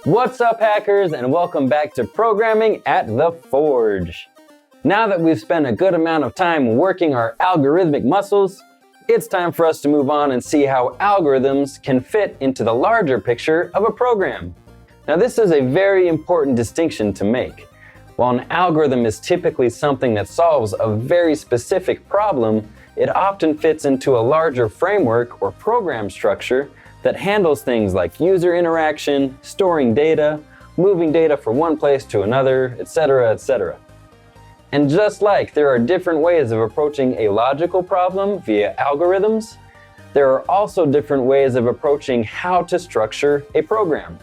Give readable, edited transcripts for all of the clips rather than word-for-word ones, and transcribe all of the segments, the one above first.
What's up, hackers, and welcome back to Programming at the Forge. Now that we've spent a good amount of time working our algorithmic muscles, it's time for us to move on and see how algorithms can fit into the larger picture of a program. Now, this is a very important distinction to make. While an algorithm is typically something that solves a very specific problem, it often fits into a larger framework or program structure that handles things like user interaction, storing data, moving data from one place to another, etc., etc. And just like there are different ways of approaching a logical problem via algorithms, there are also different ways of approaching how to structure a program.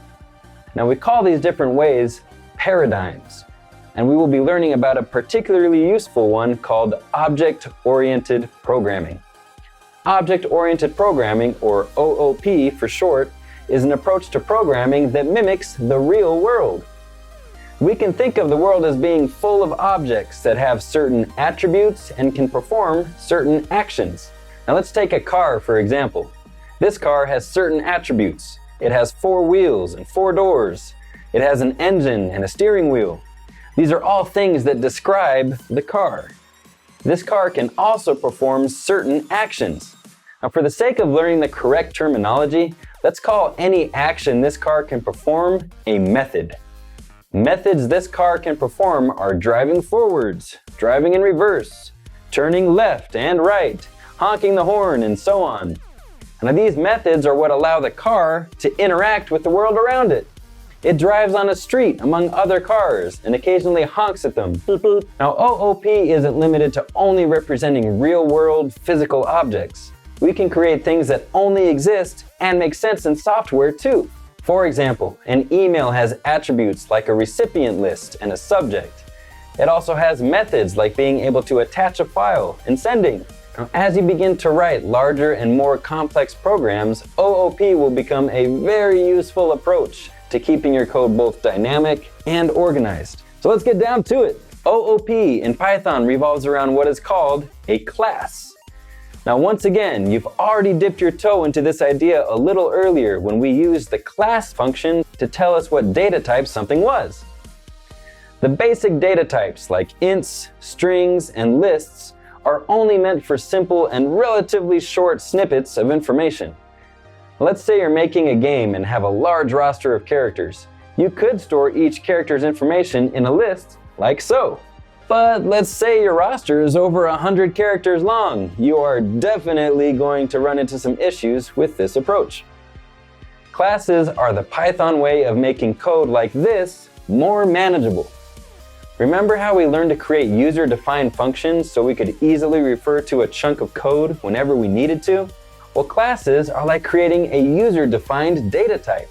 Now, we call these different ways paradigms, and we will be learning about a particularly useful one called object-oriented programming. Object-oriented programming, or OOP for short, is an approach to programming that mimics the real world. We can think of the world as being full of objects that have certain attributes and can perform certain actions. Now let's take a car, for example. This car has certain attributes. It has 4 wheels and 4 doors. It has an engine and a steering wheel. These are all things that describe the car. This car can also perform certain actions. Now, for the sake of learning the correct terminology, let's call any action this car can perform a method. Methods this car can perform are driving forwards, driving in reverse, turning left and right, honking the horn, and so on. Now, these methods are what allow the car to interact with the world around it. It drives on a street among other cars and occasionally honks at them. Now, OOP isn't limited to only representing real-world physical objects. We can create things that only exist and make sense in software too. For example, an email has attributes like a recipient list and a subject. It also has methods like being able to attach a file and sending. Now, as you begin to write larger and more complex programs, OOP will become a very useful approach to keeping your code both dynamic and organized. So let's get down to it. OOP in Python revolves around what is called a class. Now, once again, you've already dipped your toe into this idea a little earlier when we used the class function to tell us what data type something was. The basic data types like ints, strings, and lists are only meant for simple and relatively short snippets of information. Let's say you're making a game and have a large roster of characters. You could store each character's information in a list like so. But let's say your roster is over 100 characters long. You are definitely going to run into some issues with this approach. Classes are the Python way of making code like this more manageable. Remember how we learned to create user-defined functions so we could easily refer to a chunk of code whenever we needed to? Well, classes are like creating a user-defined data type.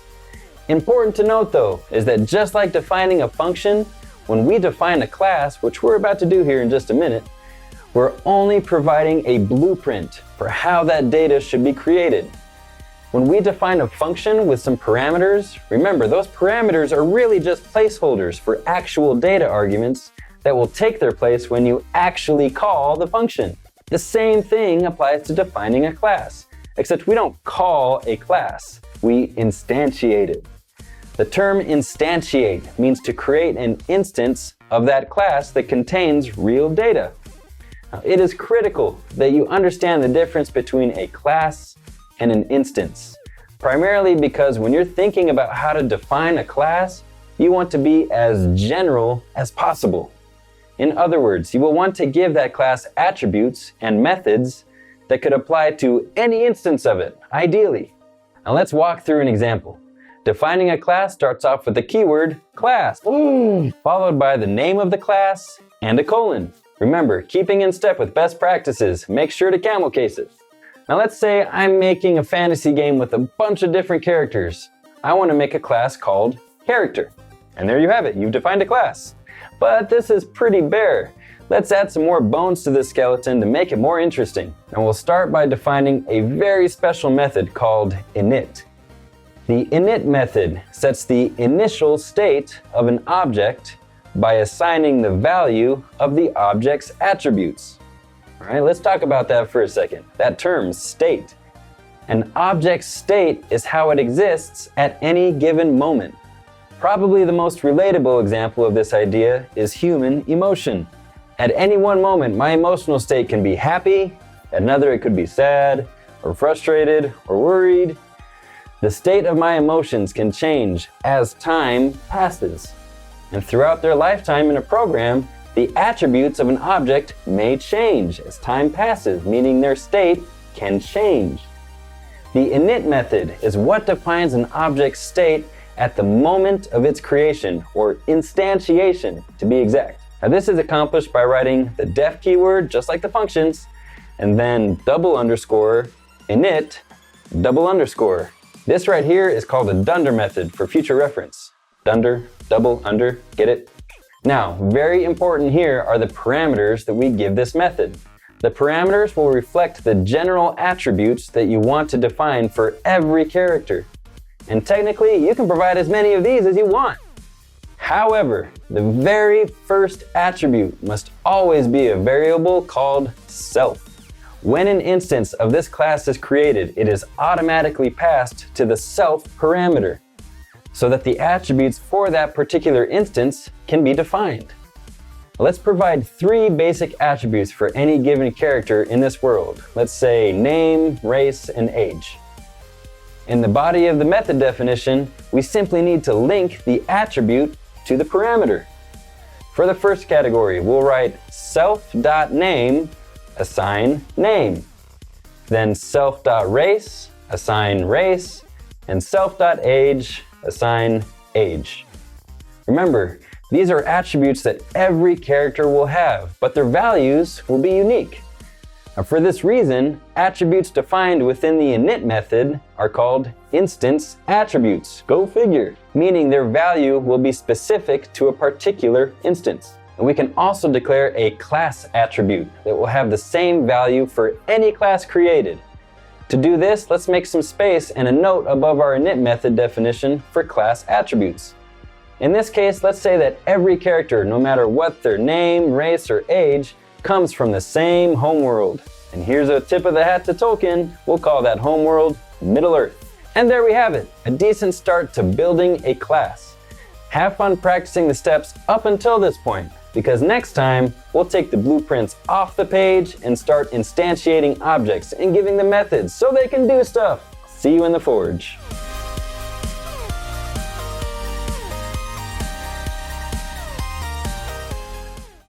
Important to note, though, is that just like defining a function, when we define a class, which we're about to do here in just a minute, we're only providing a blueprint for how that data should be created. When we define a function with some parameters, remember, those parameters are really just placeholders for actual data arguments that will take their place when you actually call the function. The same thing applies to defining a class, except we don't call a class, we instantiate it. The term instantiate means to create an instance of that class that contains real data. Now, it is critical that you understand the difference between a class and an instance, primarily because when you're thinking about how to define a class, you want to be as general as possible. In other words, you will want to give that class attributes and methods that could apply to any instance of it, ideally. Now let's walk through an example. Defining a class starts off with the keyword class, followed by the name of the class and a colon. Remember, keeping in step with best practices, make sure to camel case it. Now let's say I'm making a fantasy game with a bunch of different characters. I want to make a class called character. And there you have it, you've defined a class. But this is pretty bare. Let's add some more bones to this skeleton to make it more interesting. And we'll start by defining a very special method called init. The init method sets the initial state of an object by assigning the value of the object's attributes. All right, let's talk about that for a second. That term, state. An object's state is how it exists at any given moment. Probably the most relatable example of this idea is human emotion. At any one moment, my emotional state can be happy, at another it could be sad, or frustrated, or worried. The state of my emotions can change as time passes. And throughout their lifetime in a program, the attributes of an object may change as time passes, meaning their state can change. The init method is what defines an object's state at the moment of its creation, or instantiation to be exact. Now this is accomplished by writing the def keyword just like the functions, and then double underscore init double underscore. This right here is called a dunder method for future reference. Dunder, double, under, get it? Now, very important here are the parameters that we give this method. The parameters will reflect the general attributes that you want to define for every character. And technically, you can provide as many of these as you want. However, the very first attribute must always be a variable called self. When an instance of this class is created, it is automatically passed to the self parameter, so that the attributes for that particular instance can be defined. Let's provide 3 basic attributes for any given character in this world. Let's say name, race, and age. In the body of the method definition, we simply need to link the attribute to the parameter. For the first category, we'll write self.name, assign name. Then self.race, assign race, and self.age, assign age. Remember, these are attributes that every character will have, but their values will be unique. Now, for this reason, attributes defined within the init method are called instance attributes. Go figure. Meaning their value will be specific to a particular instance. And we can also declare a class attribute that will have the same value for any class created. To do this, let's make some space and a note above our init method definition for class attributes. In this case, let's say that every character, no matter what their name, race, or age, comes from the same homeworld. And here's a tip of the hat to Tolkien. We'll call that homeworld Middle-earth. And there we have it, a decent start to building a class. Have fun practicing the steps up until this point, because next time, we'll take the blueprints off the page and start instantiating objects and giving them methods so they can do stuff. See you in the forge.